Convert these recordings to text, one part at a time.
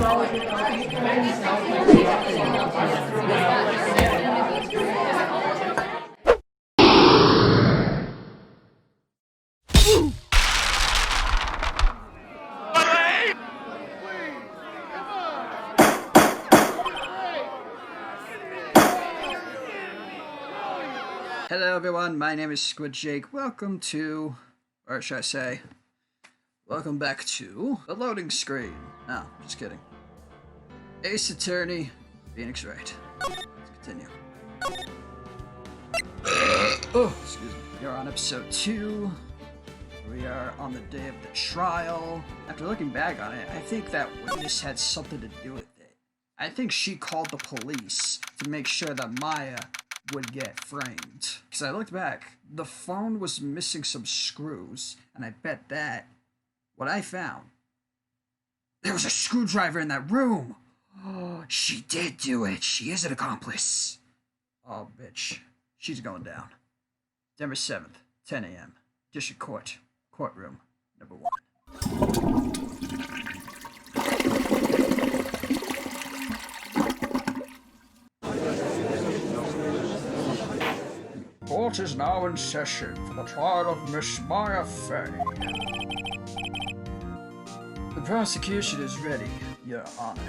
Hello everyone, my name is Squid Jake. Welcome to, or should I say, welcome back to the loading screen. No, just kidding. Ace Attorney, Phoenix Wright. Let's continue. Oh, excuse me. You're on episode 2. We are on the day of the trial. After looking back on it, I think that witness had something to do with it. I think she called the police to make sure that Maya would get framed. Because I looked back, the phone was missing some screws, and I bet that what I found, there was a screwdriver in that room. Oh, she did do it. She is an accomplice. Oh, bitch. She's going down. December 7th, 10 a.m. District Court, courtroom number 1. Court is now in session for the trial of Miss Maya FEY. The prosecution is ready, Your Honor.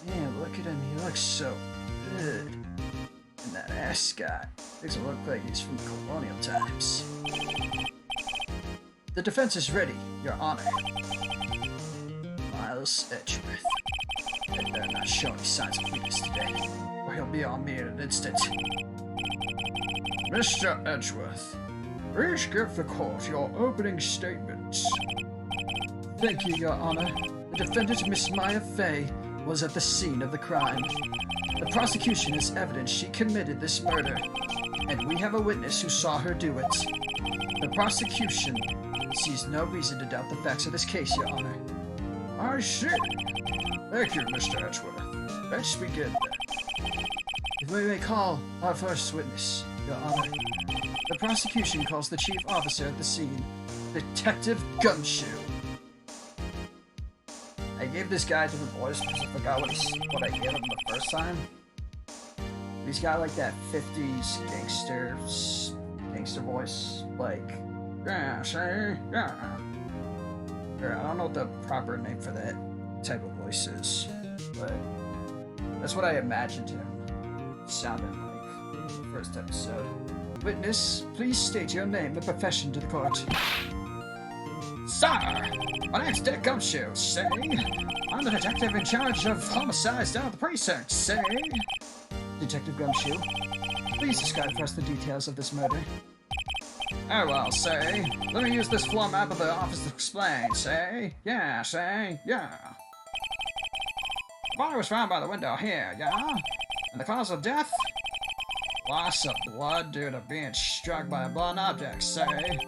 Man, look at him, he looks so good. And that ascot makes him look like he's from colonial times. The defense is ready, Your Honor. Miles Edgeworth. I better not show any signs of weakness today, or he'll be on me in an instant. Mr. Edgeworth, please give the court your opening statements. Thank you, Your Honor. The defendant, Miss Maya FEY, was at the scene of the crime. The prosecution has evidence she committed this murder, and we have a witness who saw her do it. The prosecution sees no reason to doubt the facts of this case, Your Honor. I see. Thank you, Mr. Edgeworth. Let's begin then. If we may call our first witness, Your Honor. The prosecution calls the chief officer at the scene, Detective Gumshoe. I gave this guy a different voice because I forgot what I gave him the first time. He's got like that 50s gangster voice, like, yeah, say, yeah. Or, I don't know what the proper name for that type of voice is, but that's what I imagined him sounding like in the first episode. Witness, please state your name and profession to the court. Sir, my name's Dick Gumshoe, say. I'm the detective in charge of homicides down at the precinct, say. Detective Gumshoe, please describe for us the details of this murder. Oh well, say. Let me use this floor map of the office to explain, say. Yeah, say, yeah. The body was found by the window here, yeah? And the cause of death? Loss of blood due to being struck by a blunt object, say.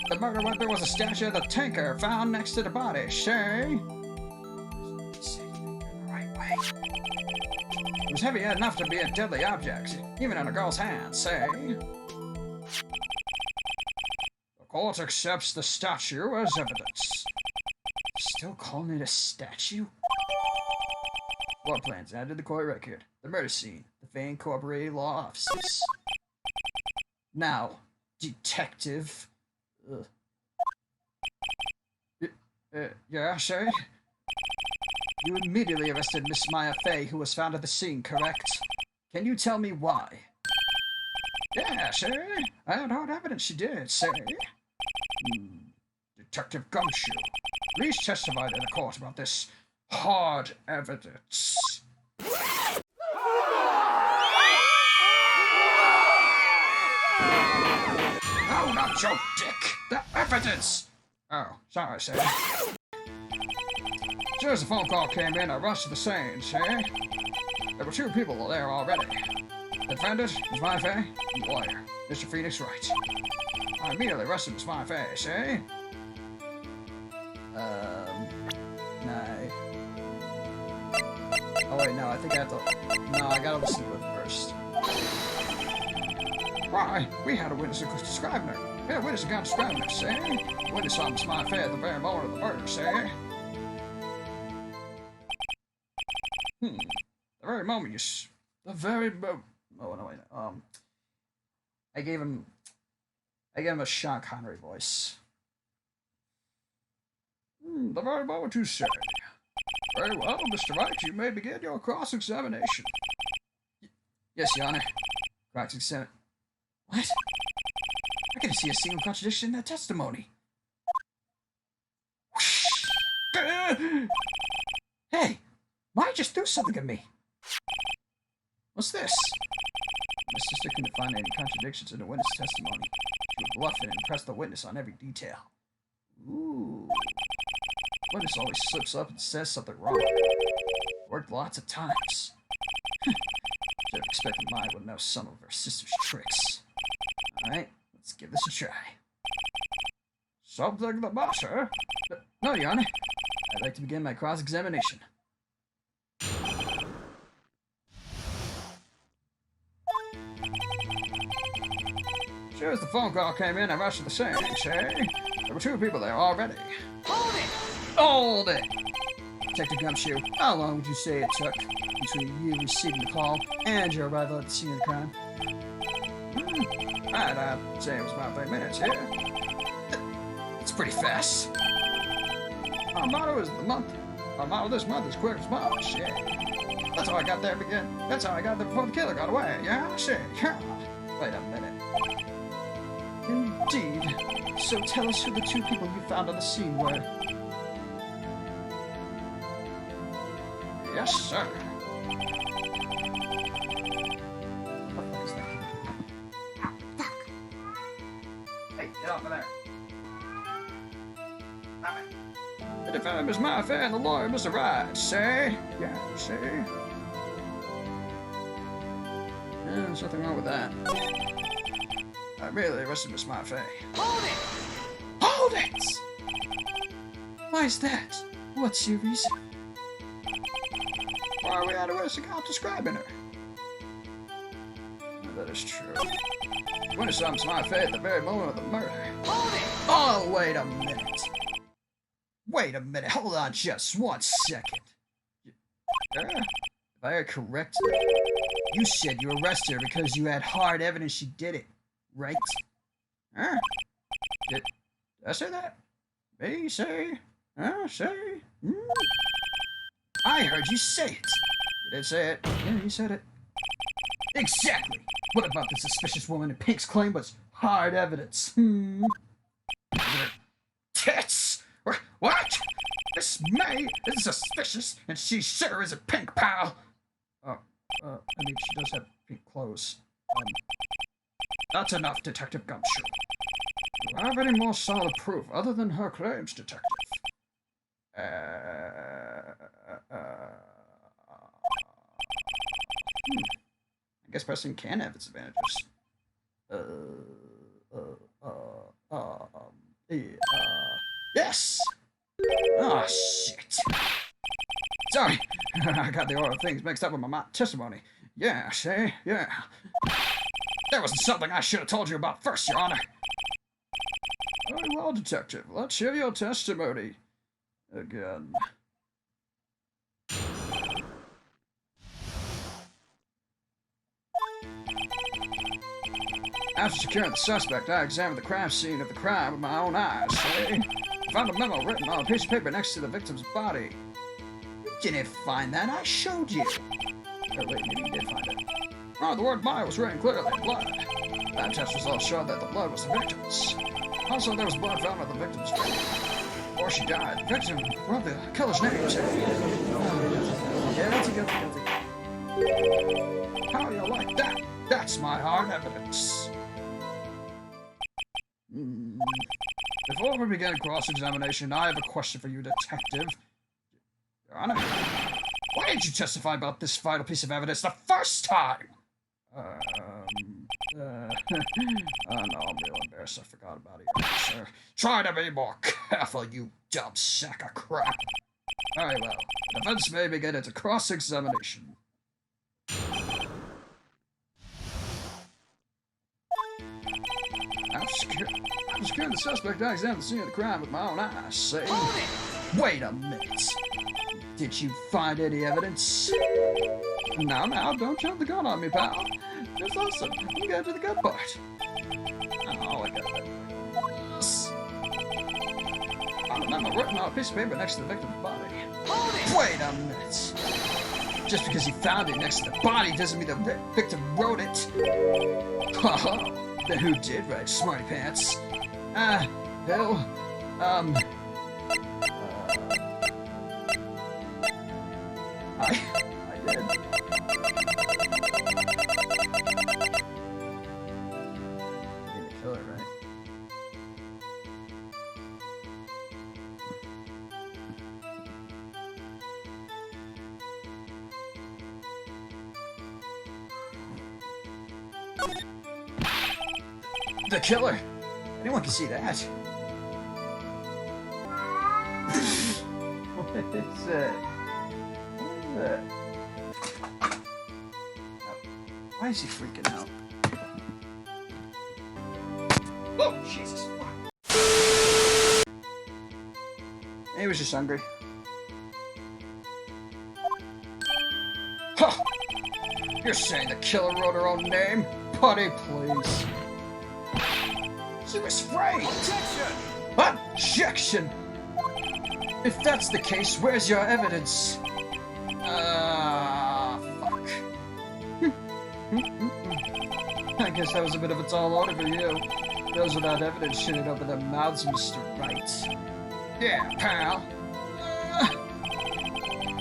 The murder weapon was a statue of the tanker found next to the body, say. Say the right way. It was heavy enough to be a deadly object, even in a girl's hand, say. The court accepts the statue as evidence. Still calling it a statue? Floor plans added to the court record. The murder scene. The FEY Incorporated Law Offices. Now, Detective. Yeah, sir? You immediately arrested Miss Maya FEY, who was found at the scene, correct? Can you tell me why? Yeah, sir. I had hard evidence she did, sir. Detective Gumshoe, please testify to the court about this hard evidence. Oh, not your dick! The evidence! Oh, sorry, sir. As soon as the phone call came in, I rushed to the scene, sir. There were 2 people there already. The defendant, Miss Maya FEY, and the lawyer, Mr. Phoenix Wright. I immediately arrested Miss Maya FEY, sir. No. Oh wait, no, I think I have to... No, I gotta listen to it first. Why? We had a witness who could describe her. We had a witness who got describing her, say. Witness saw Miss Maya FEY at the very moment of the murder, say. The very moment the very moment. Oh no, wait. I gave him a Sean Connery voice. The very moment you say. Very well, Mr. Wright, you may begin your cross-examination. Yes, Your Honor. Cross-examine. What? I can't see a single contradiction in that testimony. Hey, why just do something at me? What's this? My sister couldn't find any contradictions in the witness testimony. She would bluff it and impress the witness on every detail. Ooh. The witness always slips up and says something wrong. Worked lots of times. Should have expected mine would know some of her sister's tricks. Alright, let's give this a try. Something the matter? No, Your Honor. I'd like to begin my cross-examination. As soon as the phone call came in, I rushed to the scene, say. There were 2 people there already. Hold it! Hold it! Detective Gumshoe, how long would you say it took between you receiving the call and your arrival at the scene of the crime? I'd say it was about 3 minutes, yeah. It's pretty fast. Our motto is our motto this month is quick as much, yeah. That's how I got there That's how I got there before the killer got away, yeah? Shit, yeah. Wait a minute. Indeed. So tell us who the 2 people you found on the scene were. Yes, sir. What the fuck is that? Ah, fuck. Hey, get off of there. Stop it. The defendant, Miss Martha, and the lawyer, Mr. Wright, say? Yeah, say? Yeah, there's nothing wrong with that. I merely arrested Miss Martha. Hold it! Hold it! Why is that? What's your reason? Why are we at a risk of describing her? That is true. When saw Miss Martha at the very moment of the murder. Hold it! Oh, wait a minute. Wait a minute. Hold on just 1 second. If I heard correctly, you said you arrested her because you had hard evidence she did it. Right? Huh? Did I say that? Me say? Say? I heard you say it. You did say it. Yeah, you said it. Exactly. What about the suspicious woman in Pink's claim was hard evidence? Tits? What? Miss May is suspicious, and she sure is a Pink, pal. I mean, she does have pink clothes. That's enough, Detective Gumshoe. Do you have any more solid proof other than her claims, Detective? I guess pressing can have its advantages. Yes! Oh, shit. Sorry, I got the order of things mixed up with my testimony. Yeah, see? Yeah. That wasn't something I should have told you about first, Your Honor. Very well, Detective. Let's hear your testimony. Again. After securing the suspect, I examined the crime scene of the crime with my own eyes, see? I found a memo written on a piece of paper next to the victim's body. You didn't find that, I showed you. Oh, wait, maybe you did find it. Oh, the word "my" was written clearly in blood. Lab test results showed that the blood was the victim's. Also, there was blood found on the victim's face. Before she died, the victim wrote the killer's name. Yeah, that's a guilty. How do you like that? That's my hard evidence. Before we begin cross-examination, I have a question for you, Detective. Your Honor, why did you testify about this vital piece of evidence the first time? No, I'm real embarrassed. I forgot about it, sir. Try to be more careful, you dumb sack of crap. Very well. The defense may begin its cross-examination. After securing the suspect, I examined the scene of the crime with my own eyes, see? Wait a minute. Did you find any evidence? Now, don't jump the gun on me, pal. That's awesome. You got to the good part. Oh, I got that. Found a memo written on a piece of paper next to the victim's body. Wait a minute. Just because he found it next to the body doesn't mean the victim wrote it. Haha. Then who did write, smarty pants? Bill, I did. Need to kill it, right? The killer! Anyone can see that. What is it? What is it? Why is he freaking out? Oh, Jesus. He was just hungry. Huh! You're saying the killer wrote her own name? Buddy, please. She was free! Objection! Objection! If that's the case, where's your evidence? Fuck. I guess that was a bit of a tall order for you. Those without evidence shouldn't open their mouths, Mr. Wright. Yeah, pal.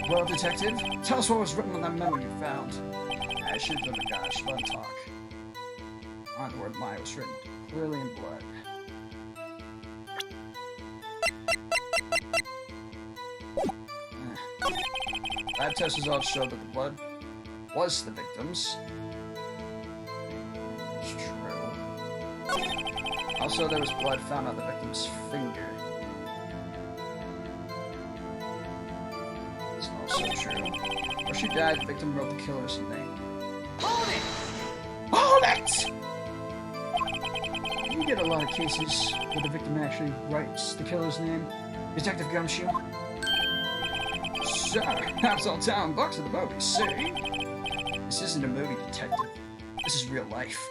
Well, detective, tell us what was written on that memo you found. I should have done the guy, let him talk. On the word "my" was written clearly in blood. Lab test results showed that the blood was the victim's. It's true. Also, there was blood found on the victim's finger. It's also true. Before she died, the victim wrote the killer's name. Hold it! Hold it! You get a lot of cases where the victim actually writes the killer's name. Detective Gumshoe? Sure, that's all town bucks at the movies, see? This isn't a movie, detective. This is real life.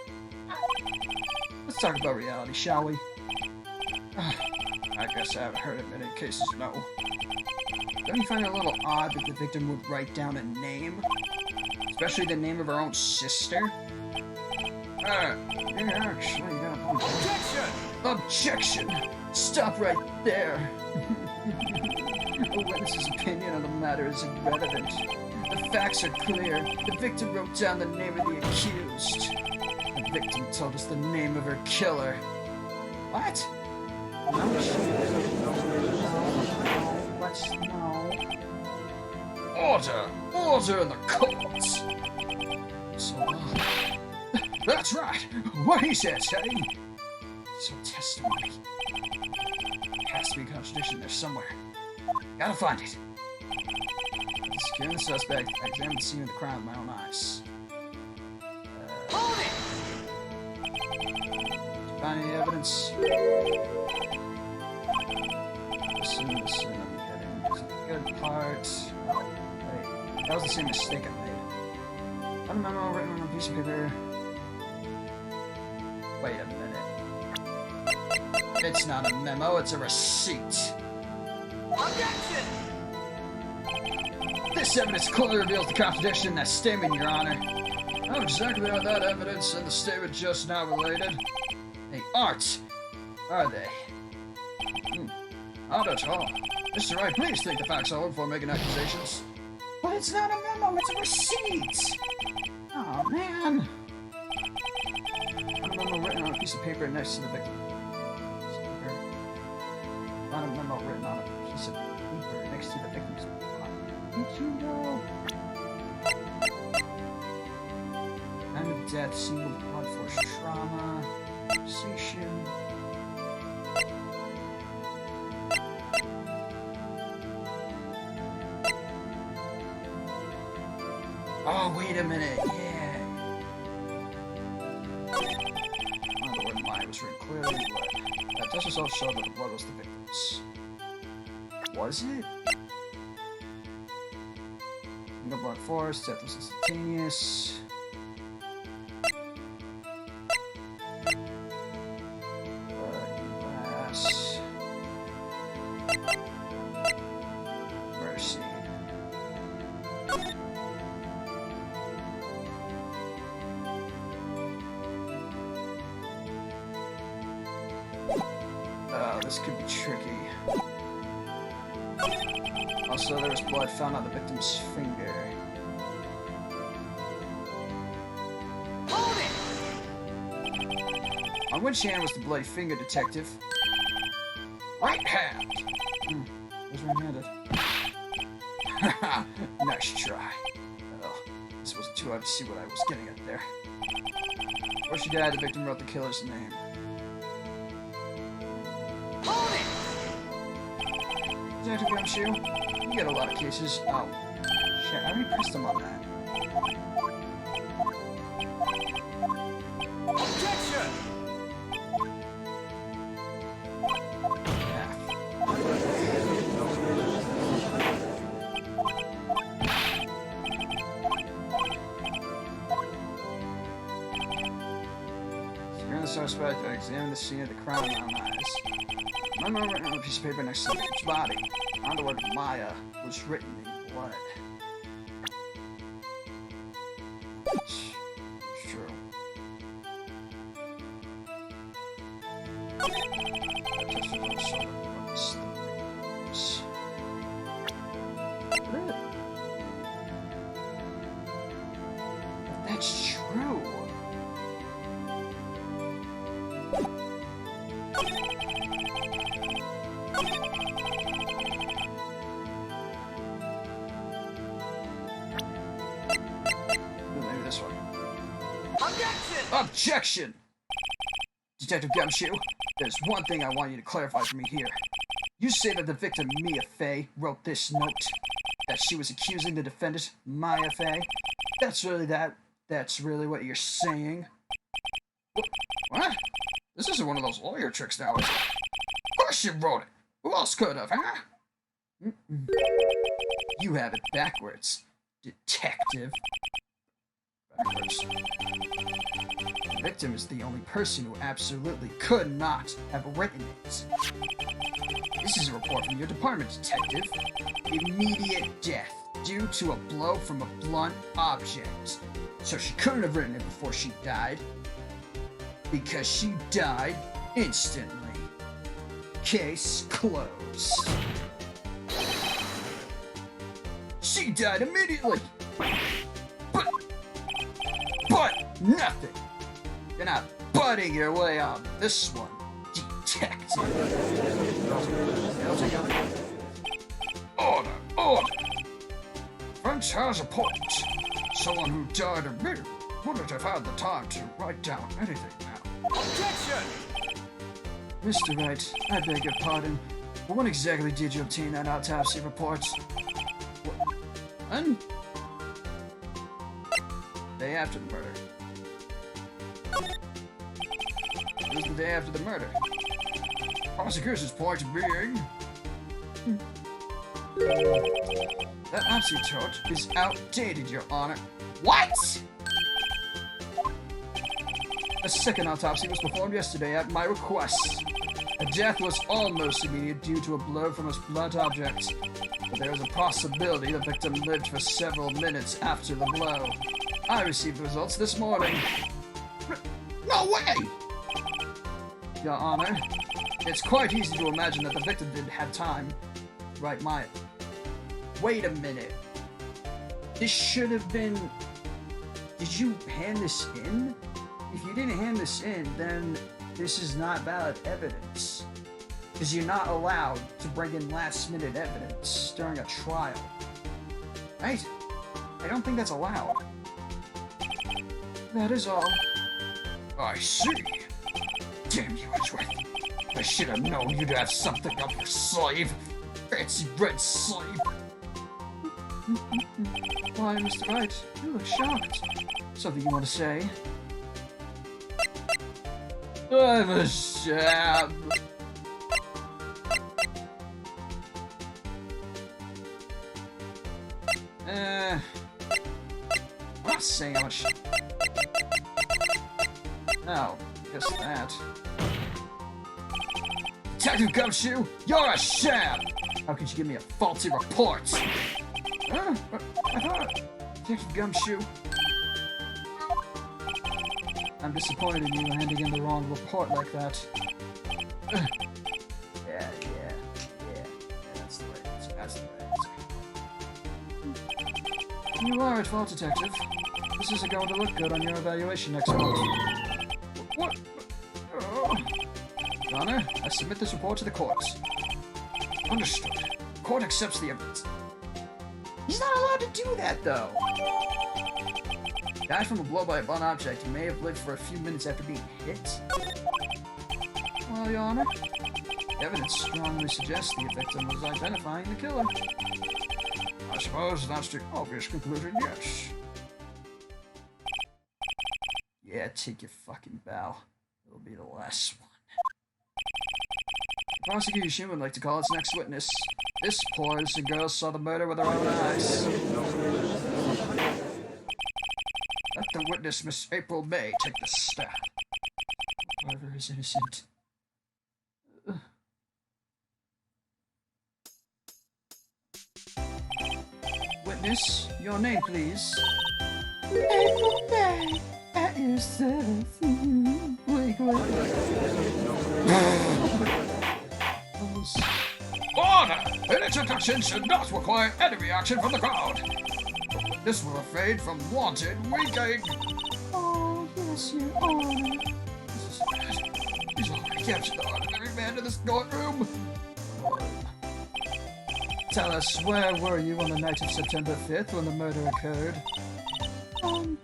Let's talk about reality, shall we? I guess I haven't heard of many cases, no. Don't you find it a little odd that the victim would write down a name? Especially the name of her own sister? Yeah, actually, you got a point. Objection! Objection! Stop right there! The witness's opinion on the matter is irrelevant. The facts are clear. The victim wrote down the name of the accused. The victim told us the name of her killer. What? Let's know. Order! Order in the courts! So, that's right! What he said, say! So testimony. Has to be a contradiction there somewhere. Gotta find it. Securing the suspect, I examined the scene of the crime with my own eyes. Hold it! Find any evidence? Listen, I'm getting the good part. Wait, that was the same mistake I made. Found a memo written on a piece of paper. Wait a minute. It's not a memo, it's a receipt. Objection! This evidence clearly reveals the contradiction in that statement, Your Honor. Not exactly how that evidence and the statement just now related. They aren't, are they? Not at all. Mr. Wright, please take the facts over before making accusations. But it's not a memo, it's a receipt! Oh, man. Found a memo written on a piece of paper next to the victim. Found a memo written on a piece of paper next to the victim's body. Did you know? Time of death, single blood force trauma, conversation. Oh, wait a minute, yeah. Oh, the word "my" was written clearly in blood. That test results showed that the blood was the victim's. Was it? No blood force, death was instantaneous. Glass. Mercy. Oh, this could be tricky. Also, there was blood found on the victim's finger. Hold it! On which hand was the bloody finger, detective? Right hand! Who's right-handed? Haha, nice try. Oh, this wasn't too hard to see what I was getting at there. Before she died, the victim wrote the killer's name. Hold it! Detective Gumshoe, you get a lot of cases. Oh, shit, I already pressed him on that. Objection! Yeah. Securing the suspect, I examined the scene of the crime with my eyes. My memo written on a piece of paper next to the victim's body. On the word Maya was written in blood. It's true. That's true. Maybe this one. Objection! Objection! Detective Gumshoe, there's one thing I want you to clarify for me here. You say that the victim, Mia Fey, wrote this note. That she was accusing the defendant, Maya Fey. That's really what you're saying? What? This isn't one of those lawyer tricks now, is it? Of course you wrote it! Who else could have, huh? You have it backwards, detective. Backwards. The victim is the only person who absolutely could not have written it. This is a report from your department, detective. Immediate death due to a blow from a blunt object. So she couldn't have written it before she died. Because she died instantly. Case closed. She died immediately. But nothing. You're not butting your way on this one, detective. Order, order. French has a point. Someone who died immediately wouldn't have had the time to write down anything now. Objection! Mr. Wright, I beg your pardon, but when exactly did you obtain that autopsy report? When? Day after the murder. It was the day after the murder. Prosecution's point being... That autopsy report is outdated, Your Honor. What?! A second autopsy was performed yesterday at my request. The death was almost immediate due to a blow from a blunt object, but there is a possibility the victim lived for several minutes after the blow. I received the results this morning. No way! Your Honor, it's quite easy to imagine that the victim didn't have time to write my... Wait a minute. This should have been... Did you hand this in? If you didn't hand this in, then this is not valid evidence. Because you're not allowed to bring in last-minute evidence during a trial. Right? I don't think that's allowed. That is all. I see. Damn you, Edgeworth. I should have known you'd have something up your sleeve. Fancy red sleeve. Why, Mr. Wright, you look shocked. Something you want to say? I'm a sham. I'm not saying how much. No, just that. Detective Gumshoe, you're a sham! How could you give me a faulty report? But I thought... Detective Gumshoe... I'm disappointed in you handing in the wrong report like that. Yeah, that's the right answer. That's the right answer. You are at fault, Detective. This isn't going to look good on your evaluation next month. What? Your Honor, I submit this report to the court. Understood. The court accepts the evidence. He's not allowed to do that, though. Died from a blow by a blunt object. He may have lived for a few minutes after being hit. Well, Your Honor, the evidence strongly suggests the victim was identifying the killer. I suppose that's the obvious conclusion, yes. Yeah, take your fucking bow. It'll be the last one. The prosecution would like to call its next witness. This poor innocent girl saw the murder with her own eyes. Let the witness, Miss April May, take the stand. Whoever is innocent. Witness, your name, please. April May, at your service. Wait. Order! An introduction should not require any reaction from the crowd. This will refrain from wanton winking. Oh, yes, Your Honor. He's already captured the heart of every man in this courtroom. Tell us, where were you on the night of September 5th when the murder occurred? I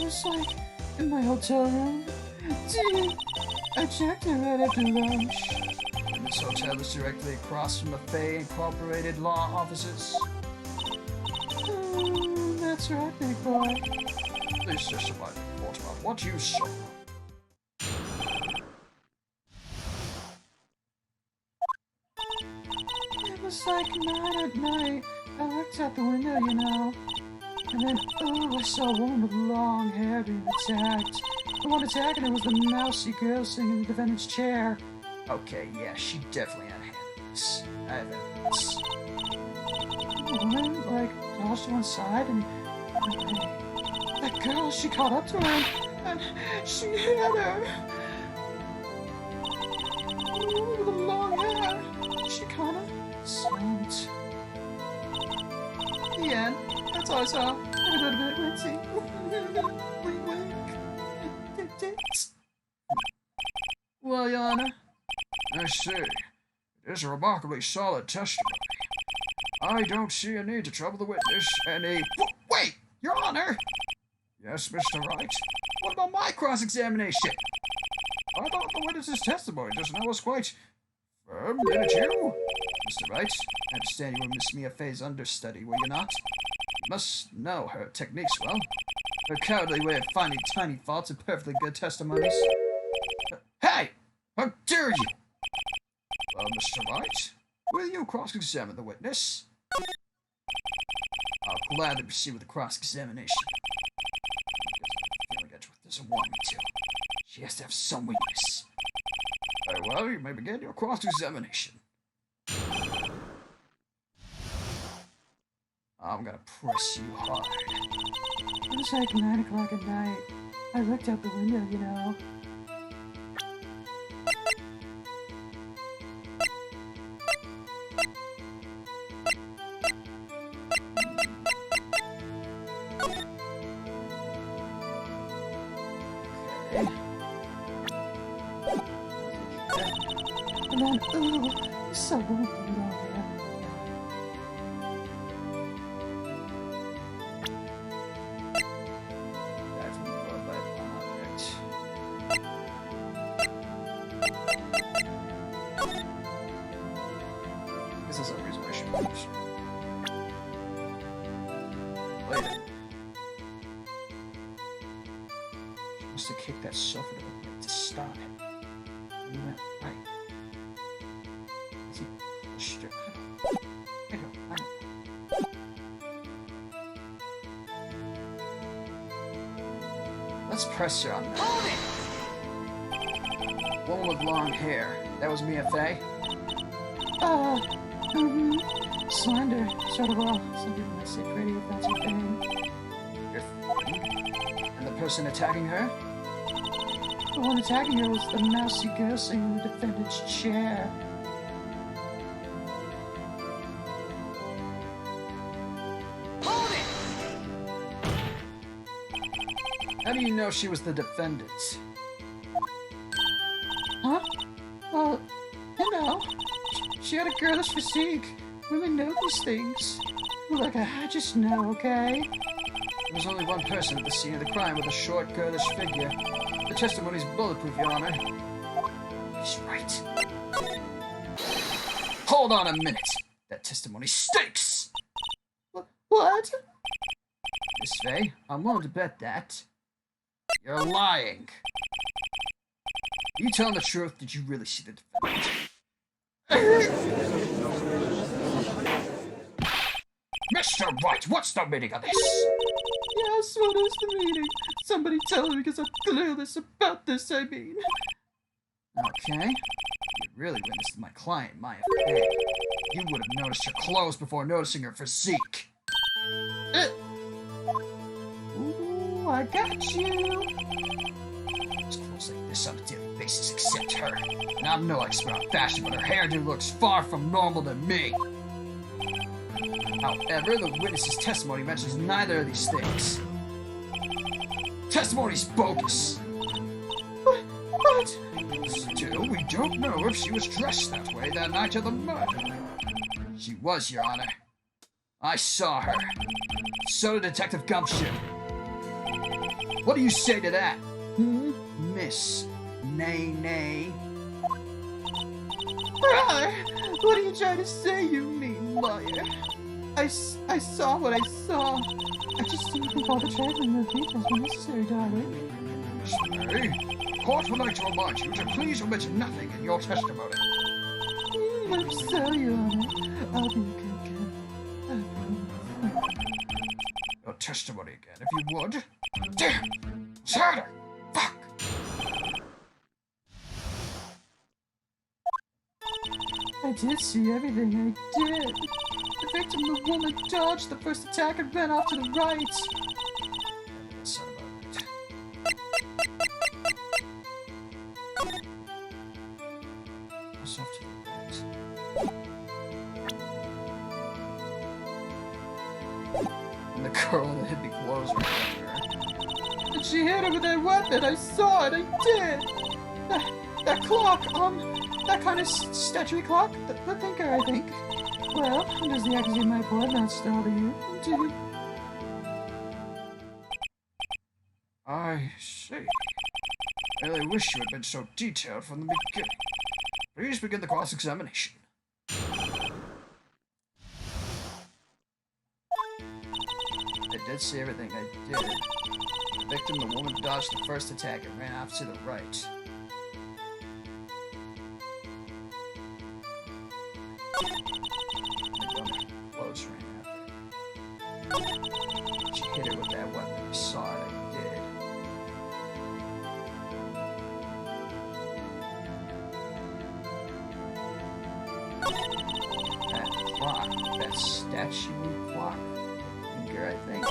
was like in my hotel room. I checked it right after lunch. And this hotel is directly across from the FEY Incorporated law offices. That's right, big boy. Please testify to the report about what you saw. It was like 9 at night. I looked out the window, you know. And then, I saw a woman with long hair being attacked. The one attacking her was the mousy girl sitting in the defendant's chair. Okay, yeah, she definitely had hands. I have evidence. The woman, tossed to one side, and that girl, she caught up to her, and she hit her. The woman with the long hair, she kind of slumped. The end. That's all I saw. I'm a little bit rincy. Wink, wink. Well, Your Honor. I see. It is a remarkably solid testimony. I don't see a need to trouble the witness any... Wait! Your Honor! Yes, Mr. Wright? What about my cross-examination? I thought the witness's testimony just now was quite... firm, didn't you? Mr. Wright, I understand you were Miss Mia Fey's understudy, were you not? You must know her techniques well. Her cowardly way of finding tiny faults in perfectly good testimonies. Hey! How dare you! Well, Mr. Wright, will you cross-examine the witness? I'll gladly proceed with the cross-examination. I feel like that truth doesn't want me to. She has to have some weakness. Very well, you may begin your cross-examination. I'm gonna press you hard. It was like 9 o'clock at night. I looked out the window, you know. And then, so long ago. This is a reason I should use. Later. She must have kicked that sofa to the right to stop it. And he went right. As he pushed her. I know. Let's press her on that. Hold it! Woman with long hair. That was me, FEY? Slender, sort of well. Some people might say pretty if that's your thing. Your thing? And the person attacking her? The one attacking her was the mousy girl sitting in the defendant's chair. Hold it! How do you know she was the defendant? Huh? Well, you know, she had a girlish physique. Women know these things. Look, I just know, okay? There was only one person at the scene of the crime with a short, girlish figure. The testimony's bulletproof, Your Honor. He's right. Hold on a minute. That testimony stinks! What? Miss FEY, I'm willing to bet that you're lying. Are you telling the truth? Did you really see the defendant? Mr. Wright, what's the meaning of this? Yes, what is the meaning? Somebody tell me because I'm clueless about this, I mean. Okay. You really witnessed my client, Maya FEY. You would have noticed her clothes before noticing her physique. Ooh, I got you. There's clothes like this on a daily basis except her. And I'm no expert on fashion, but her hairdo looks far from normal to me. However, the witness's testimony mentions neither of these things. Testimony's bogus. What? Still, we don't know if she was dressed that way that night of the murder. She was, Your Honor. I saw her. So did Detective Gumption. What do you say to that? Miss Nay. Brother, what are you trying to say, you mean liar? I saw what I saw. I just didn't think all the traveling with details were necessary, darling. Miss Mary, the court would like to remind you to please omit nothing in your testimony. I'm sorry, Your Honor. I'll be a good girl. I promise. Your testimony again, if you would. Damn! Saturday! Fuck! I did see everything, I did. The victim, the woman, dodged the first attack and ran off to the right. Son of a... What's off to the right? And the girl in the hippie clothes right after her. And she hit her with that weapon. I saw it, I did. That clock, that kind of statuary clock, the thinker, I think. Well, does the accuracy of my blood not startle you? I see. I really wish you had been so detailed from the beginning. Please begin the cross-examination. I did see everything I did. The victim, the woman, dodged the first attack and ran off to the right. Close ran after. She hit her with that weapon. I saw it. I did. That clock, that statue clock, finger, I think.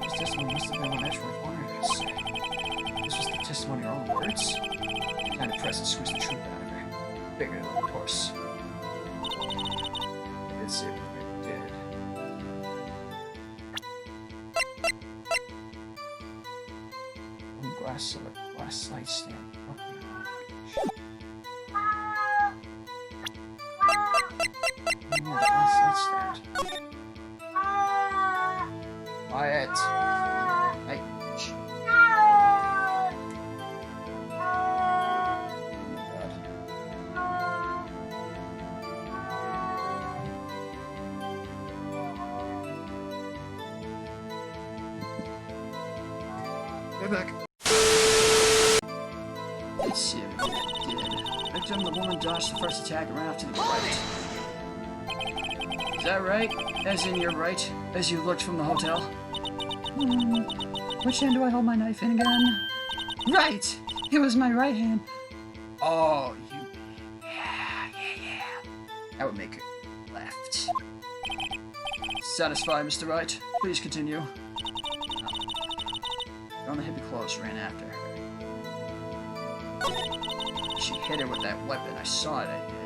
This testimony must have been what Edgeworth wanted her to say. This was the testimony in her own words. Kind of pressed and squeezed the truth out of her. Figured it, of course. I did see everything I did. One glass of a glass nightstand. Okay. Quiet. Hey. Shh. Oh my God. Get back. Let's see everything I did. Victim, the woman dodged the first attack and ran off to the right. Is that right? As in you're right? As you looked from the hotel? Which hand do I hold my knife in again? Right! It was my right hand. Oh, you... Yeah. That would make it left. Satisfied, Mr. Wright? Please continue. On the hippie clothes ran after her. She hit her with that weapon. I saw it, I did.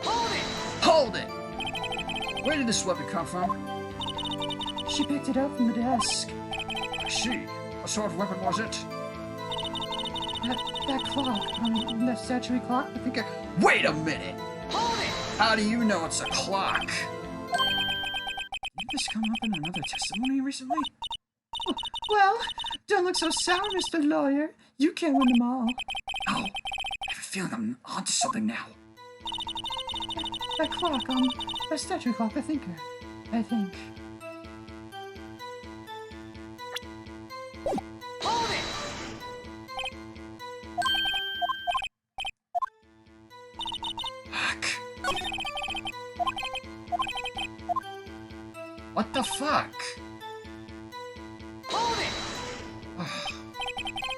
Hold it! Hold it! Where did this weapon come from? She picked it up from the desk. I see. What sort of weapon was it? That clock, the statuary clock, I think Wait a minute! Hold it! How do you know it's a clock? Did this come up in another testimony recently? Well, don't look so sour, Mr. Lawyer. You can't win them all. Oh, I have a feeling I'm onto something now. That clock, the statuary clock, I think. Hold it! Fuck. What the fuck? Hold it!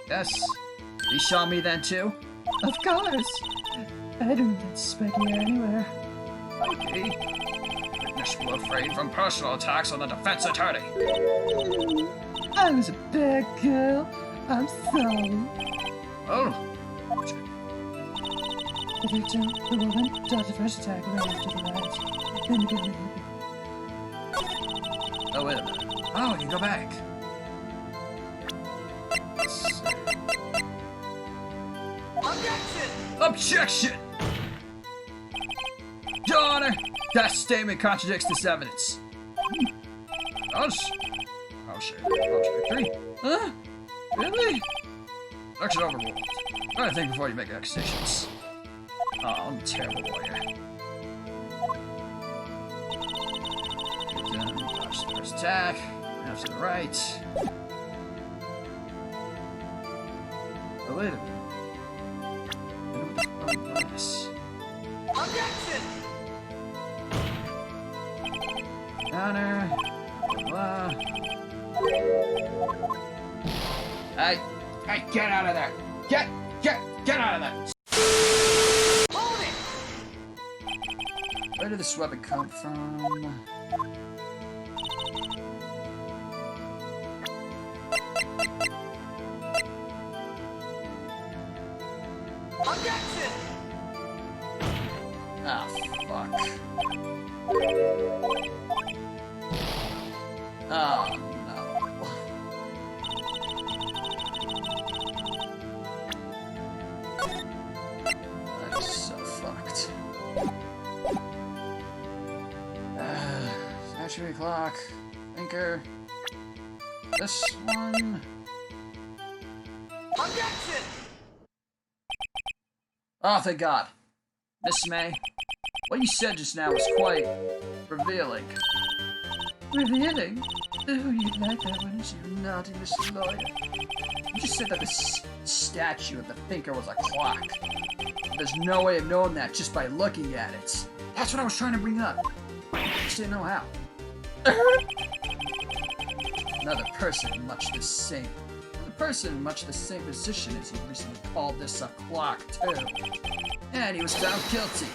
Yes. You saw me then too? Of course. I don't suspect you anywhere. Okay. Witness will refrain from personal attacks on the defense attorney. I was a bad girl. I'm sorry. Oh. The victim, the woman, dodged the first attack right after the right. Then the gun. Oh, wait a minute. Oh, we can go back. Objection! Objection! Your Honor, that statement contradicts this evidence. Us? Oh shit. Contradictory? Huh? Really? Objection overruled. Try to think before you make accusations. Oh, I'm a terrible lawyer. Dodge the first attack. Now to the right. Oh, wait a minute. Bonus. Objection! Counter. Blah. Hey, get out of there! Get out of there! Hold it! Where did this weapon come from? Objection! Ah, fuck. Oh, no. That is so fucked. Statuary clock. Thinker. This one. Objection! Oh, thank God. Miss May, what you said just now was quite revealing. Revealing? Oh, you'd like that, wouldn't you? Naughty Mr. Lawyer. You just said that this statue of the thinker was a clock. There's no way of knowing that just by looking at it. That's what I was trying to bring up. I just didn't know how. Another person much the same. Another person in much the same position as you recently called this a clock, too. And he was found guilty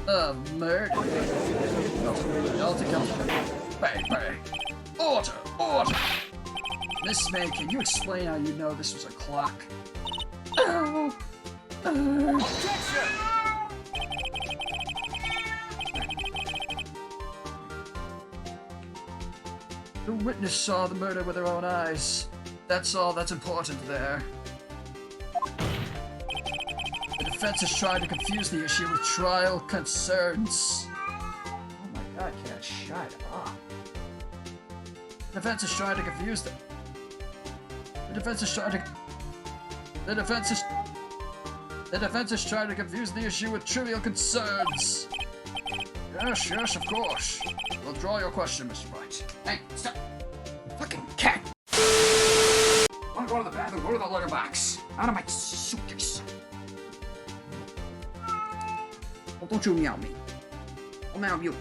of murder. Bang, bang. Order! Miss May, can you explain how you know this was a clock? Objection! The witness saw the murder with her own eyes. That's all that's important there. The defense has tried to confuse the issue with trial concerns. Oh my God, can't shut up. The defense is trying to confuse them. The defense is trying to confuse the issue with trivial concerns. Yes, of course. We'll draw your question, Mr. Wright. Hey, stop! Fucking cat! Wanna go to the bathroom? Go to the litter box. Out of my suitcase. Oh, don't you meow me. I'll meow you.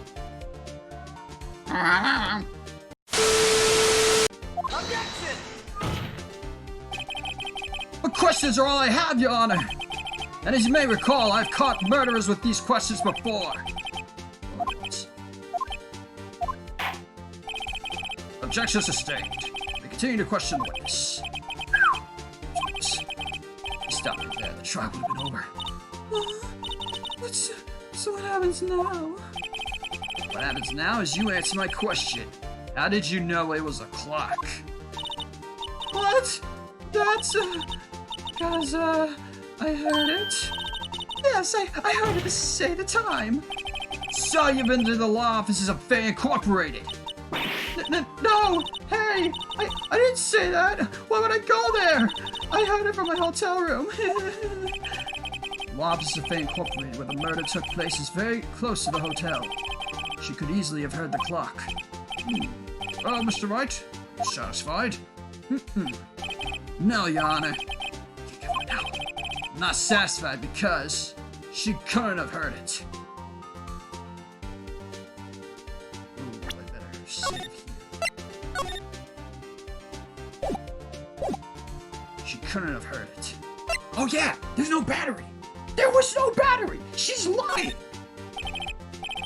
questions are all I have, Your Honor. And as you may recall, I've caught murderers with these questions before. Objection sustained. We continue to question the witness. Stop it there. The trial would have been over. So what happens now? What happens now is you answer my question. How did you know it was a clock? What? That's, cause, I heard it. Yes, I heard it say the time. So you've been to the law offices of FEY Incorporated. No! Hey! I didn't say that! Why would I go there? I heard it from my hotel room. The law offices of FEY Incorporated, where the murder took place, is very close to the hotel. She could easily have heard the clock. Oh, Mr. Wright, are you satisfied? No, Your Honor. No. I'm not satisfied because she couldn't have heard it. Ooh, I better save here. She couldn't have heard it. Oh yeah, there's no battery. There was no battery. She's lying.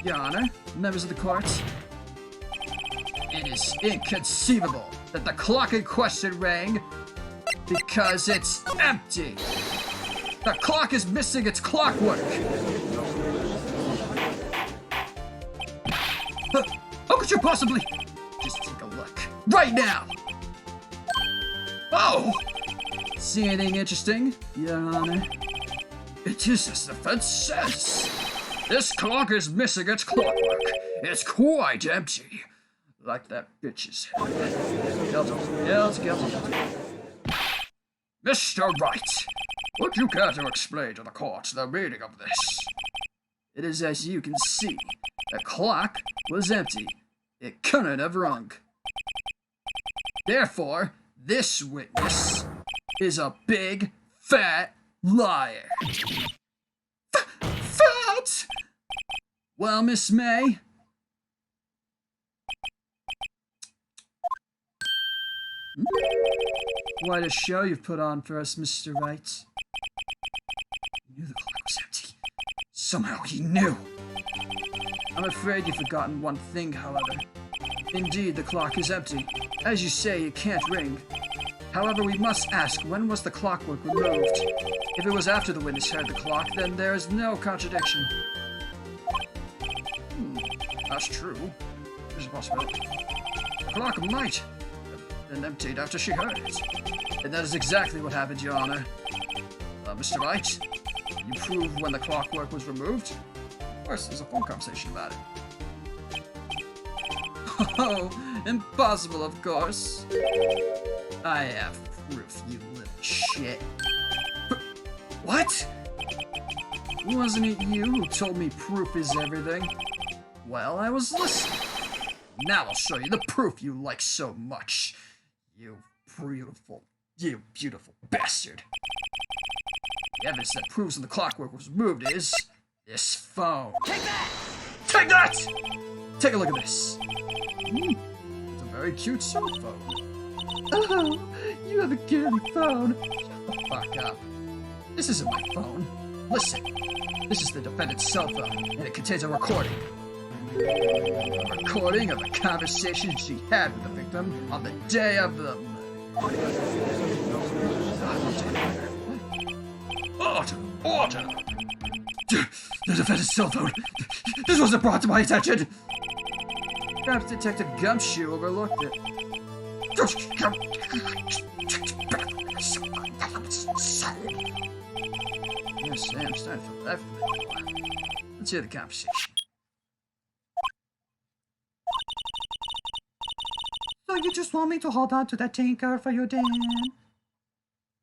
Your Honor, members of the court, it is inconceivable that the clock in question rang because it's empty. The clock is missing its clockwork. How could you possibly? Just take a look right now. Oh! See anything interesting, Your Honor? It is as the defense says. This clock is missing its clockwork. It's quite empty. Like that bitch's head. Guilty. Mr. Wright, would you care to explain to the court the meaning of this? It is as you can see. The clock was empty. It couldn't have rung. Therefore, this witness is a big, fat liar. Fat? Well, Miss May? Quite a show you've put on for us, Mr. Wright. He knew the clock was empty. Somehow he knew. I'm afraid you've forgotten one thing, however. Indeed, the clock is empty. As you say, it can't ring. However, we must ask, when was the clockwork removed? If it was after the witness heard the clock, then there is no contradiction. That's true. There's a possibility. The clock might have been emptied after she heard it. And that is exactly what happened, Your Honor. Mr. Wright, you prove when the clockwork was removed? Of course, there's a phone conversation about it. Oh, impossible, of course. I have proof, you little shit. What? Wasn't it you who told me proof is everything? Well, I was listening. Now I'll show you the proof you like so much. You beautiful bastard. The evidence that proves that the clockwork was removed is this phone. Take that! Take that! Take a look at this. It's a very cute cell phone. Oh, you have a girly phone. Shut the fuck up. This isn't my phone. Listen. This is the defendant's cell phone, and it contains a recording. A recording of a conversation she had with the victim on the day of the murder. Order! The defendant's cell phone. This wasn't brought to my attention. Perhaps Detective Gumshoe overlooked it. Yes, I'm starting to feel that. Let's hear the conversation. So you just want me to hold on to that tinker for you, Dan?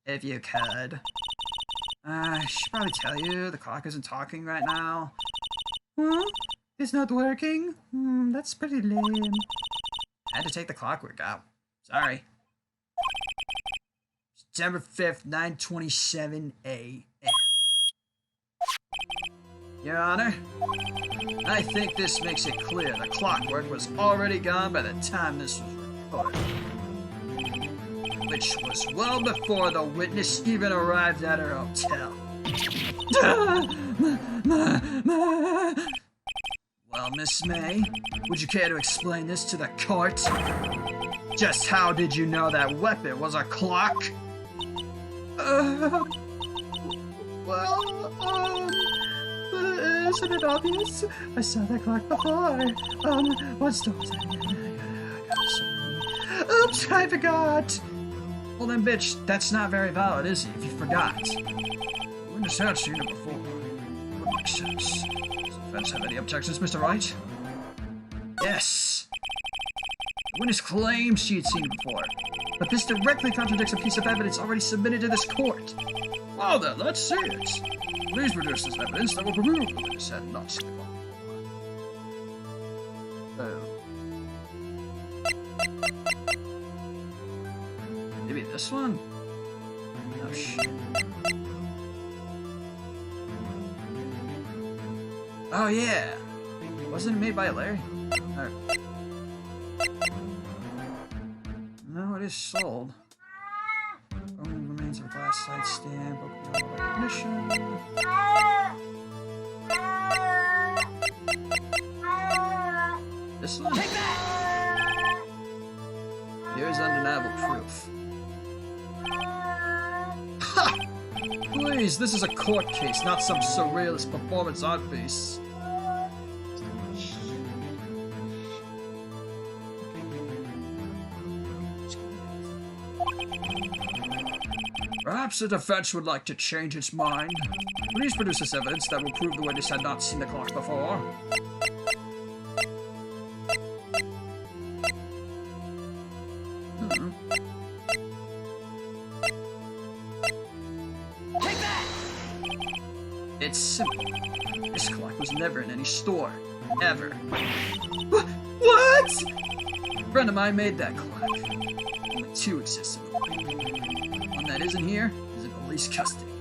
If you could. I should probably tell you, the clock isn't talking right now. Huh? It's not working? That's pretty lame. I had to take the clockwork out. Sorry. September 5th, 9:27 a.m. Your Honor, I think this makes it clear the clockwork was already gone by the time this was recorded. which was well before the witness even arrived at her hotel. Well, Miss May, would you care to explain this to the court? Just how did you know that weapon was a clock? Isn't it obvious? I saw that clock before. What store was that? Oops, I forgot. Well then, bitch, that's not very valid, is it, if you forgot? Witness had seen it before. Would make sense. Does the defense have any objections, Mr. Wright? Yes. The witness claims she had seen it before, but this directly contradicts a piece of evidence already submitted to this court. Well then, let's see it. Please produce this evidence that will prove the witness had not seen it before. Oh. Maybe this one? Oh shit. Oh yeah! Wasn't it made by Larry? Or... No, it is sold. Only remains of a glass side stand, broken down by recognition. This one? Take that! Here's undeniable proof. Ha! Please, this is a court case, not some surrealist performance art piece. Perhaps the defense would like to change its mind. Please produce this evidence that will prove the witness had not seen the clock before. Take that! It's simple. This clock was never in any store. Ever. What? A friend of mine made that clock. Only two exist in the world. One that isn't here is in police custody.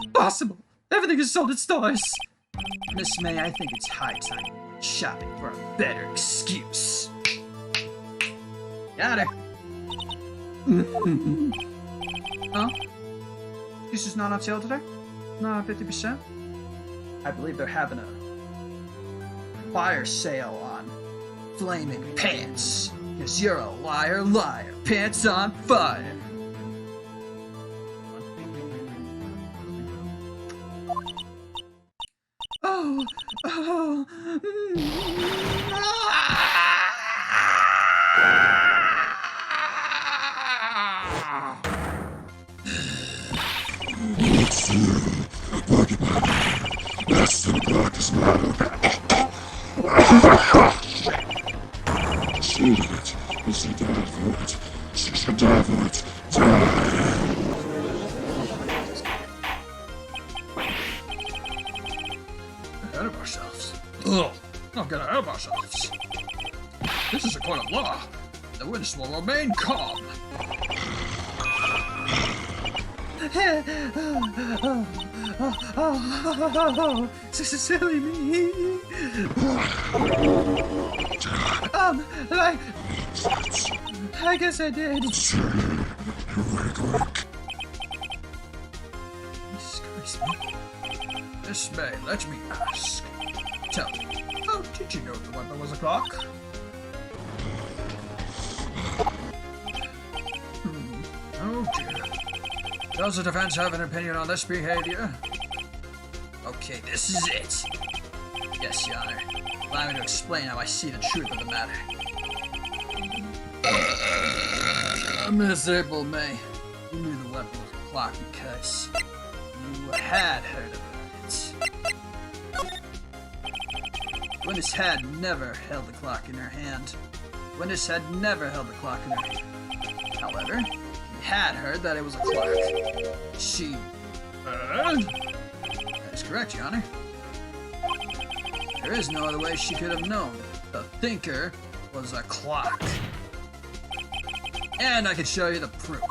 Impossible. Everything is sold at stores. Miss May, I think it's high time you went shopping for a better excuse. Got her. Huh? This is not on sale today? Not 50%? I believe they're having a fire sale on flaming pants. Cause you're a liar, liar. Pants on fire. Oh, oh, Shoot it. You should die for it. She should die for it. Die. Ahead of ourselves. Ugh, don't get ahead of ourselves. This is a court of law. The witness will remain calm. Silly me. I guess I did. You're very quick. Jesus Christ, man. Miss May, let me ask. Tell me, how did you know the weapon was a clock? Oh dear. Does the defense have an opinion on this behavior? Okay, this is it. Yes, Your Honor. Allow me to explain how I see the truth of the matter. Miserable May, you knew the weapon was a clock because you had heard about it. Witness had never held the clock in her hand. Witness had never held the clock in her hand. However, he had heard that it was a clock. She heard? That is correct, Your Honor. There is no other way she could have known. The thinker was a clock. And I can show you the proof.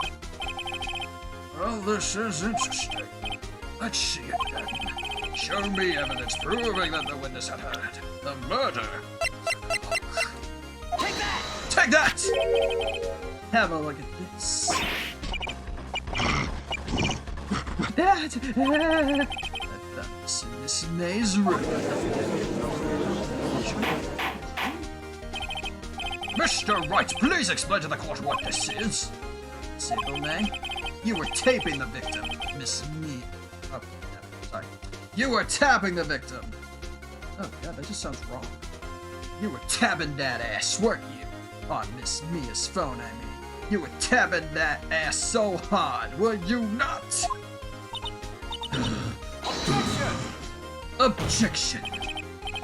Well, this is interesting. Let's see it then. Show me evidence proving that the witness had heard. The murder was a clock. Take that! Take that! Have a look at this. That's Miss May's room. Mr. Wright, please explain to the court what this is. April May, you were taping the victim, Miss Me. Oh, sorry. You were tapping the victim. Oh god, that just sounds wrong. You were tapping that ass, weren't you? On Miss Mia's phone, I mean. You were tapping that ass so hard, were you not? Objection!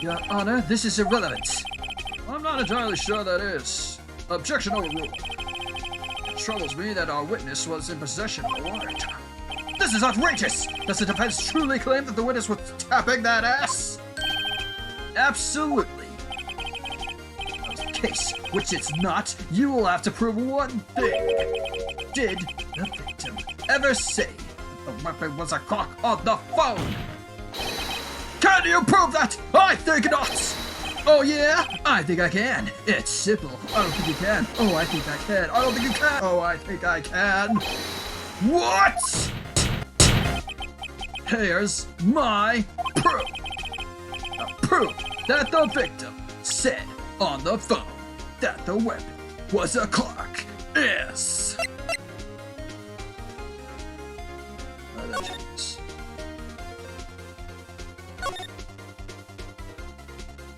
Your Honor, this is irrelevant. I'm not entirely sure that is. Objection overruled. It troubles me that our witness was in possession of a warrant. This is outrageous! Does the defense truly claim that the witness was tapping that ass? Absolutely. In the case, which it's not, you will have to prove one thing. Did the victim ever say that the weapon was a clock on the phone? Can you prove that? I think not! Oh yeah? I think I can. It's simple. I don't think you can. Oh, I think I can. I don't think you can. Oh, I think I can. What? Here's my proof. The proof that the victim said on the phone that the weapon was a clock is...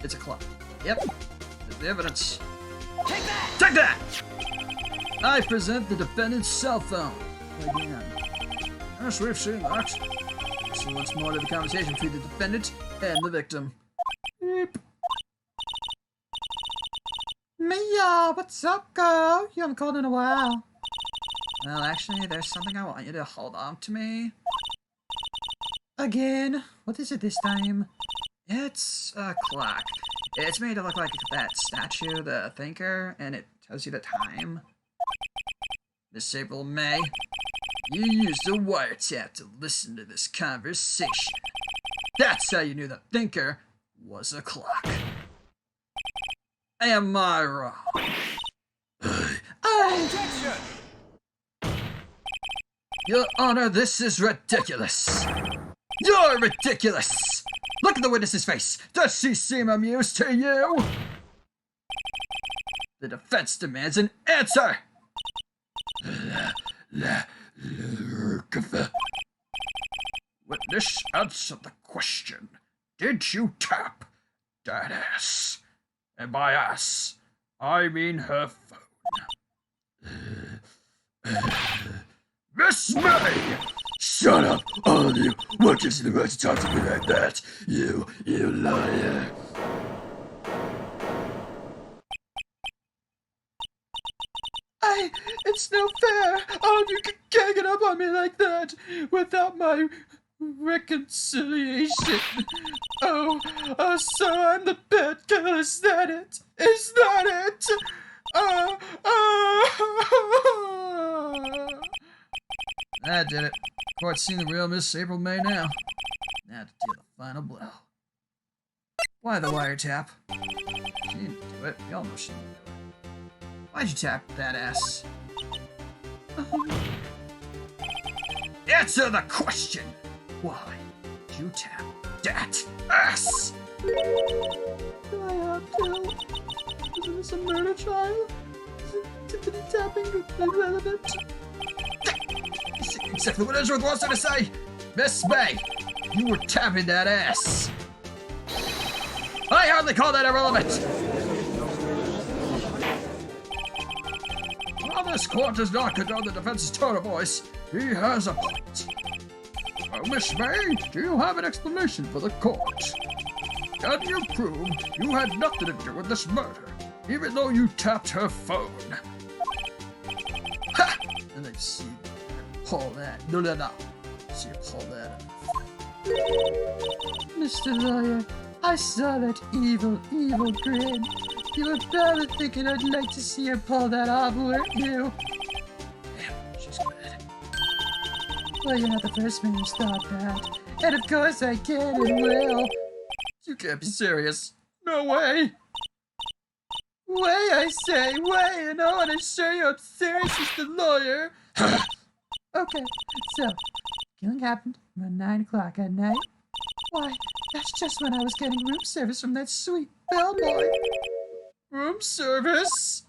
It's a clock. Yep. There's the evidence. Take that! Take that! I present the defendant's cell phone. Again. Yes, we've seen that. So once more to the conversation between the defendant and the victim. Beep. Mia, what's up, girl? You haven't called in a while. Well, actually, there's something I want you to hold on to me. Again? What is it this time? It's a clock. It's made to look like that statue, the thinker, and it tells you the time. Miss April May, you used a wiretap to listen to this conversation. That's how you knew the thinker was a clock. Am I wrong? Objection! Your Honor, this is ridiculous. You're ridiculous! Look at the witness's face. Does she seem amused to you? The defense demands an answer. Witness, answer the question. Did you tap that ass? And by ass, I mean her phone. Miss May! Shut up, all of you! What gives you the right to talk to me like that? You liar! It's no fair! All of you can't get up on me like that without my reconciliation. Oh, so I'm the bad girl, is that it? Is that it? That did it. Court's seen the real Miss April May now. Now to deal the final blow. Why the wiretap? She didn't do it. We all know she didn't do it. Why'd you tap that ass? Answer the question! Why did you tap that ass? Do I have to? Isn't this a murder trial? Isn't the tapping irrelevant? Exactly what Ezra wants her to say! Miss May, you were tapping that ass! I hardly call that irrelevant! While this court does not condone the defense's tone of voice, he has a point. Well, Miss May, do you have an explanation for the court? Can you prove you had nothing to do with this murder, even though you tapped her phone? Ha! And they see pull that. No. See, pull that up. Mr. Lawyer, I saw that evil grin. You were probably thinking I'd like to see her pull that off, weren't you? Damn, she's good. Well, you're not the first man who's thought that. And of course I can and will. You can't be serious. No way! Way, I say, way, and I want to show you I'm serious, Mr. Lawyer. Okay, so, killing happened around 9 o'clock at night. Why, that's just when I was getting room service from that sweet bellboy. Room service?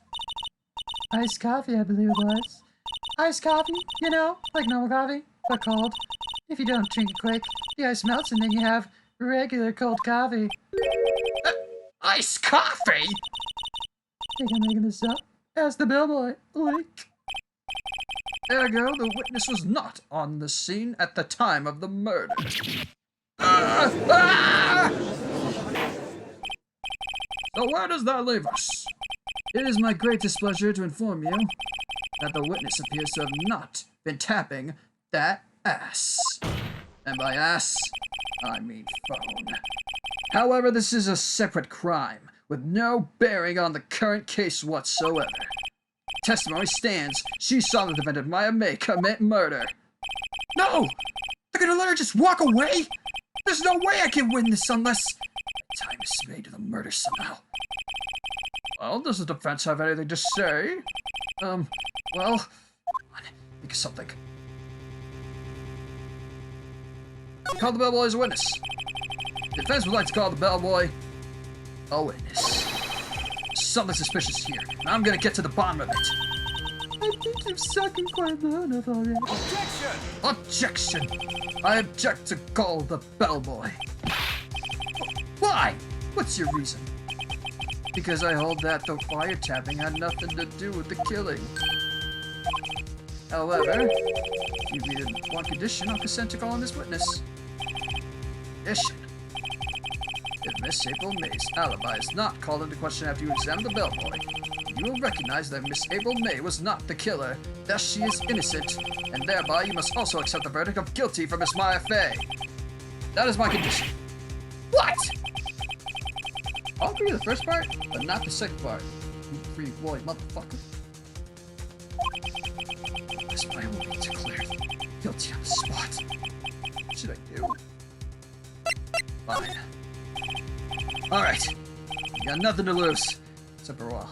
Iced coffee, I believe it was. Iced coffee, you know, like normal coffee, but cold. If you don't drink it quick, the ice melts and then you have regular cold coffee. Iced coffee? Think I'm making this up? Ask the bellboy. Like. Ergo, the witness was not on the scene at the time of the murder. So where does that leave us? It is my great displeasure to inform you that the witness appears to have not been tapping that ass. And by ass, I mean phone. However, this is a separate crime, with no bearing on the current case whatsoever. Testimony stands, she saw the defendant Maya May commit murder. No! They're gonna let her just walk away? There's no way I can win this unless I tie Miss May to the murder somehow. Well, does the defense have anything to say? Well, come on, think of something. Call the bellboy as a witness. The defense would like to call the bellboy a witness. Something suspicious here, and I'm gonna get to the bottom of it. I think you've sunk in quite low enough already. Objection! Objection! I object to call the bellboy. Why? What's your reason? Because I hold that the wiretapping had nothing to do with the killing. However, if you needed one condition, I'll consent to calling this witness. Condition. If Miss April May's alibi is not called into question after you examine the bellboy, you will recognize that Miss April May was not the killer, thus she is innocent, and thereby you must also accept the verdict of guilty for Miss Maya Fey. That is my condition. What? I'll agree to the first part, but not the second part. You free boy, motherfucker. Miss Maya will be declared guilty on the spot. What should I do? Fine. Alright. You got nothing to lose. Except for a while.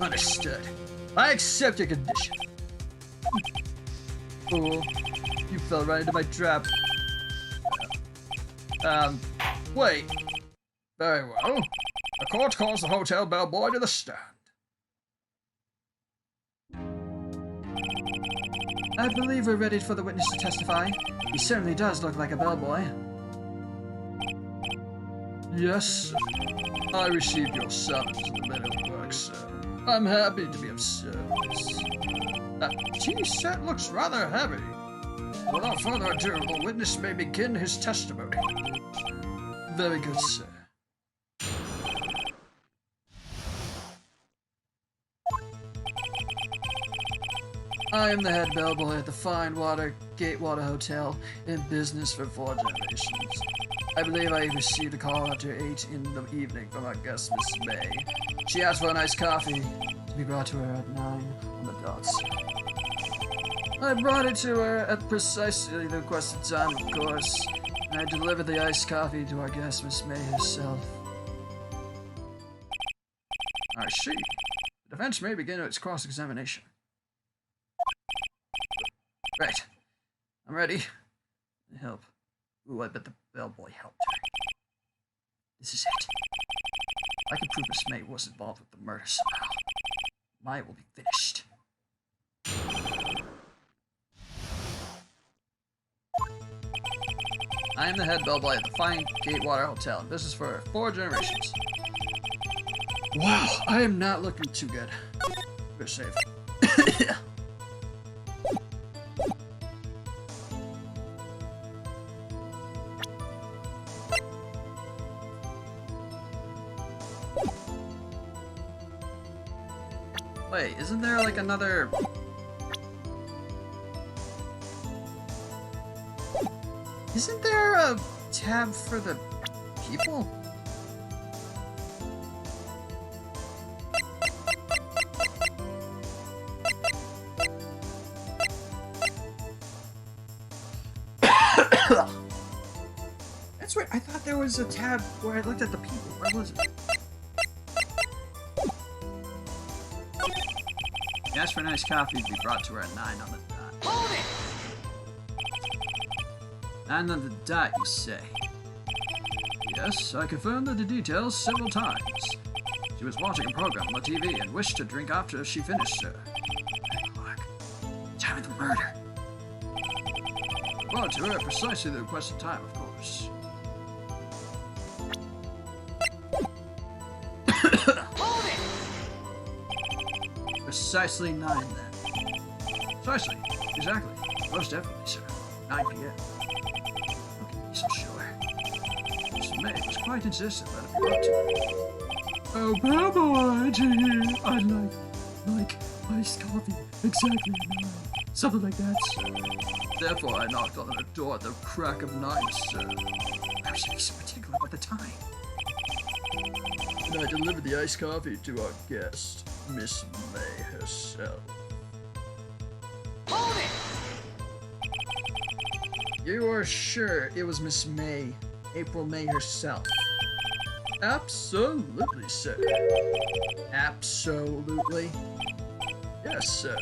Understood. I accept your condition. Fool. You fell right into my trap. Wait. Very well. The court calls the hotel bellboy to the stand. I believe we're ready for the witness to testify. He certainly does look like a bellboy. Yes, sir. I received your summons in the middle of work, sir. I'm happy to be of service. That tea set looks rather heavy. Without further ado, the witness may begin his testimony. Very good, sir. I am the head bellboy at the Fine Water Gatewater Hotel, in business for 4 generations. I believe I received a call after 8 in the evening from our guest, Miss May. She asked for an iced coffee to be brought to her at 9 on the dot. I brought it to her at precisely the requested time, of course, and I delivered the iced coffee to our guest, Miss May herself. I see. The defense may begin its cross-examination. Right. I'm ready. Help. Ooh, I bet the bellboy helped her. This is it. I can prove Miss May was involved with the murder somehow. Maya will be finished. I am the head bellboy at the Fine Gatewater Hotel. This is for 4 generations. Wow, I am not looking too good. Better save. Wait, isn't there like another... Isn't there a tab for the people? That's right, I thought there was a tab where I looked at the people. Where was it? asked for an iced coffee to be brought to her at 9 on the dot. Hold it! 9 on the dot, you say? Yes, I confirmed the details several times. She was watching a program on the TV and wished to drink after she finished, sir. 9 o'clock. Time of the murder. Brought to her at precisely the requested time, of course. Hold it! Precisely 9 then. Precisely. Exactly. Most definitely, sir. 9 p.m. How can you be so sure? Mr. May was quite insistent that it be brought to her. Oh, Papa, I'd like iced coffee. Exactly 9. Something like that, sir. Therefore, I knocked on the door at the crack of 9, sir. Why should be so particular about the time? And I delivered the iced coffee to our guest, Miss May herself. Hold it! You are sure it was Miss May, April May herself? Absolutely, sir. Absolutely? Yes, sir.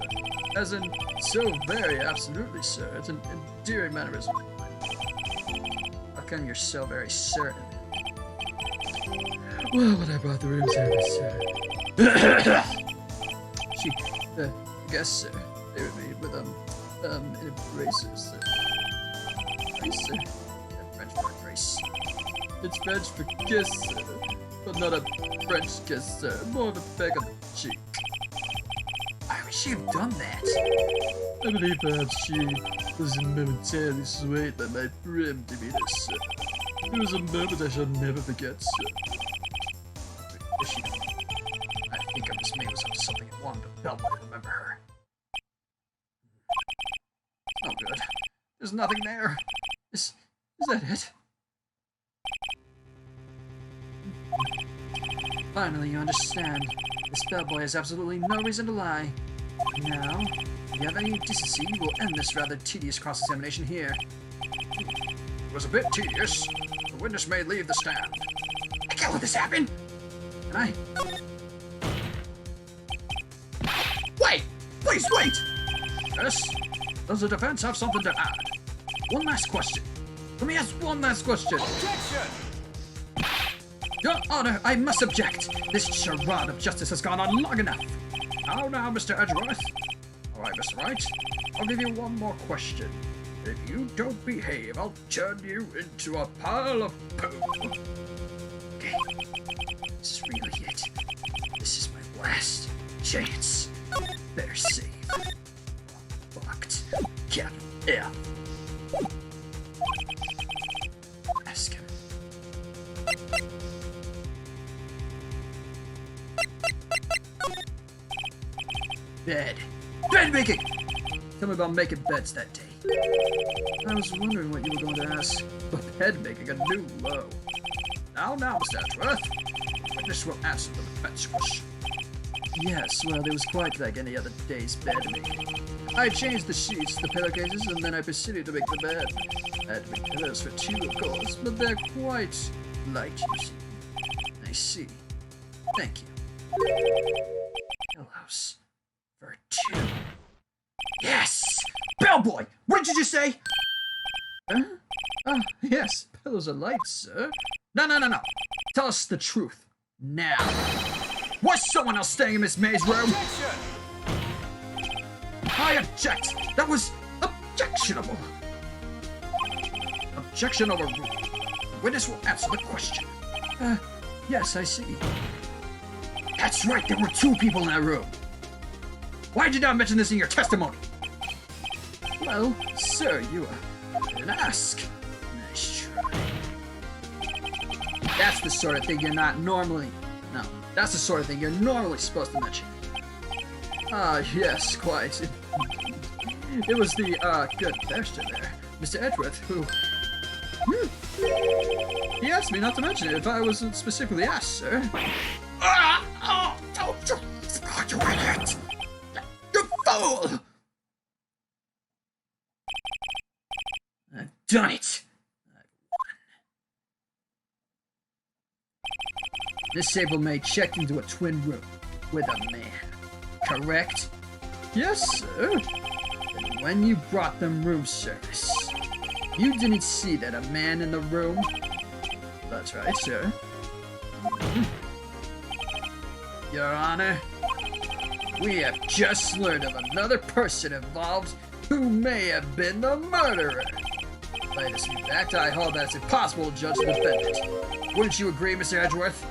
As in, so very absolutely, sir. It's an endearing mannerism. How come you're so very certain? Well, when I brought the room service, sir. She, I guess, sir, they would be with, in braces, sir. Brace, sir? French for brace. It's French for kiss, sir. But not a French kiss, sir. More of a peck on the cheek. Why would she have done that? I believe perhaps she was momentarily swayed by my prim demeanor, sir. It was a moment I shall never forget, sir. Wait, she? I think Miss May was up to something and wanted to help me remember her. Oh, good. There's nothing there. Is that it? Finally, you understand. This bellboy has absolutely no reason to lie. Now, if you have any decency, you will end this rather tedious cross-examination here. It was a bit tedious. The witness may leave the stand. I can't let this happen! Can I? Wait! Please wait! Yes? Does the defense have something to add? One last question. Let me ask one last question. Objection! Your Honor, I must object. This charade of justice has gone on long enough. How now, Mr. Edgeworth? All right, Mr. Wright. I'll give you one more question. If you don't behave, I'll turn you into a pile of poo. Okay. This is really it. This is my last chance. Better save. Fucked. Get F. Ask him. Bed making! Tell me about making beds that day. I was wondering what you were going to ask, but bed making a new low. Now, Mr. Edgeworth. Witness will answer the defense question. Yes, well, it was quite like any other day's bed making. I changed the sheets, the pillowcases, and then I proceeded to make the bed. I had to make pillows for 2, of course, but they're quite light, you see. I see. Thank you. Pillows. For 2. Yes! Bellboy! What did you just say? Huh? Oh, yes. Pillows are light, sir. No. Tell us the truth. Now. Was someone else staying in Miss May's room? Objection! I object! That was objectionable. Objection overruled. The witness will answer the question. Yes, I see. That's right, there were 2 people in that room. Why did you not mention this in your testimony? Well, sir, you didn't ask. Nice try. That's the sort of thing you're not normally... No, that's the sort of thing you're normally supposed to mention. Ah, yes, quite. It was the, good barrister there, Mr. Edgeworth, who... He asked me not to mention it if I wasn't specifically asked, sir. Don't you... Oh, you idiot! You fool! I've done it! I've won. This April May checked into a twin room with a man, correct? Yes, sir. And when you brought them room service, you didn't see that a man in the room? That's right, sir. Your Honor, we have just learned of another person involved who may have been the murderer. By this new fact, I hold that it's impossible to judge the defendant. Wouldn't you agree, Mr. Edgeworth?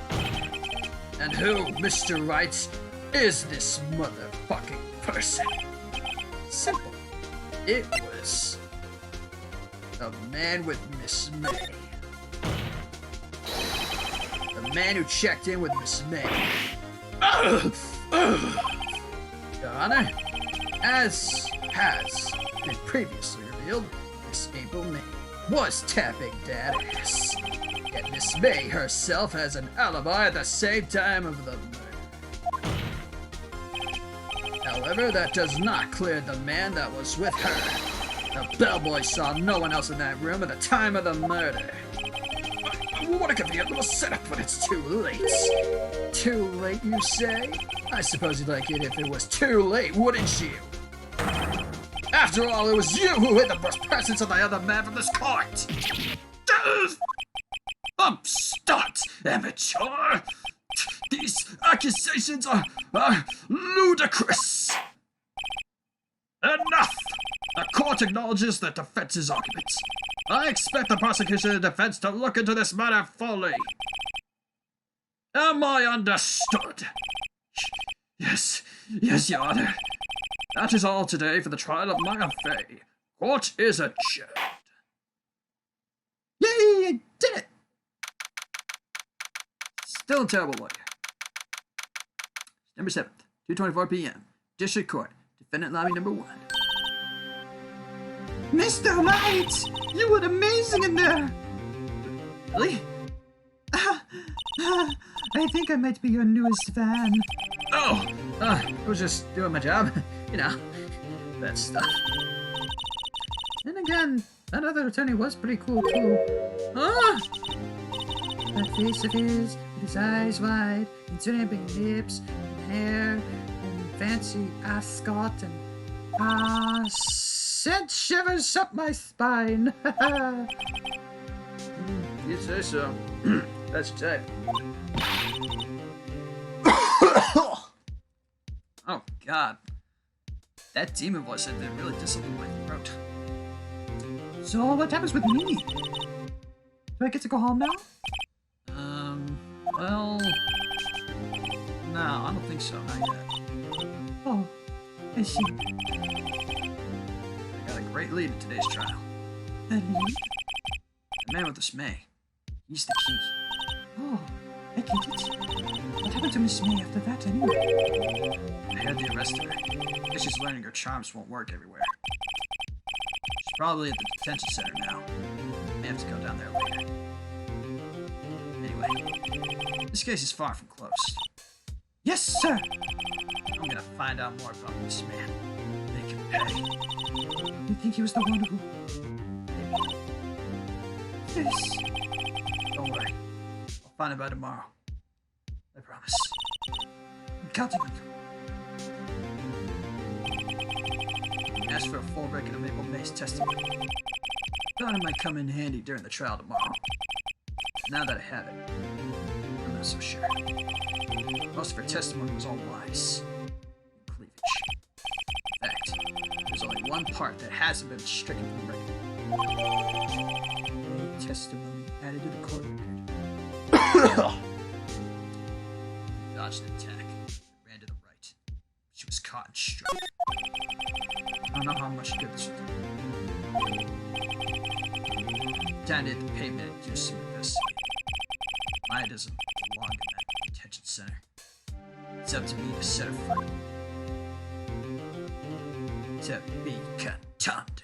And who, Mr. Wright, is this motherfucking person? Simple. It was the man with Miss May. The man who checked in with Miss May. Your Honor, as has been previously revealed, Miss April May was tapping that ass. Yet Miss May herself has an alibi at the same time of the murder. However, that does not clear the man that was with her. The bellboy saw no one else in that room at the time of the murder. What a convenient little setup, but it's too late. Too late, you say? I suppose you'd like it if it was too late, wouldn't you? After all, it was you who hid the presence of the other man from this court! Upstart, amateur! These accusations are ludicrous! Enough! The court acknowledges the defense's arguments. I expect the prosecution and defense to look into this matter fully. Am I understood? Yes, Your Honor. That is all today for the trial of Maya Fey. Court is adjourned. Yay, I did it! Still a terrible lawyer. December 7th, 2:24 p.m. District Court. Defendant lobby number 1. Mr. Wright! You were amazing in there! Really? I think I might be your newest fan. Oh! I was just doing my job. You know, that stuff. Then again, that other attorney was pretty cool too. Ah! That face of his, with his eyes wide, and certain big lips, and hair, and fancy ascot, and sent shivers up my spine. You'd say so. That's your type. Oh, God. That demon voice had been really disciplined my throat. So what happens with me? Do I get to go home now? Well... No, I don't think so, not yet. Oh, I see. I got a great lead in today's trial. A lead? The man with the smay. He's the key. Oh, I get it. What happened to Miss May after that anyway? I had to arrest her. I guess she's learning her charms won't work everywhere. She's probably at the detention center now. May have to go down there later. Anyway, this case is far from close. Yes, sir! I'm gonna find out more about this man. They can pay. You think he was the one who... Yes. Don't worry. I'll find out by tomorrow. I promise. I'm counting on you. Ask for a full record of Maple May's testimony. Thought it might come in handy during the trial tomorrow. Now that I have it, I'm not so sure. Most of her testimony was all lies. And cleavage. In fact, there's only one part that hasn't been stricken from the record. A testimony added to the court record. Dodged an attack. Ran to the right. She was caught and struck. I don't know how much good this will do. Down at the pavement and do some investigating. Maya doesn't belong in that detention center. It's up to me to set her free. To be continued.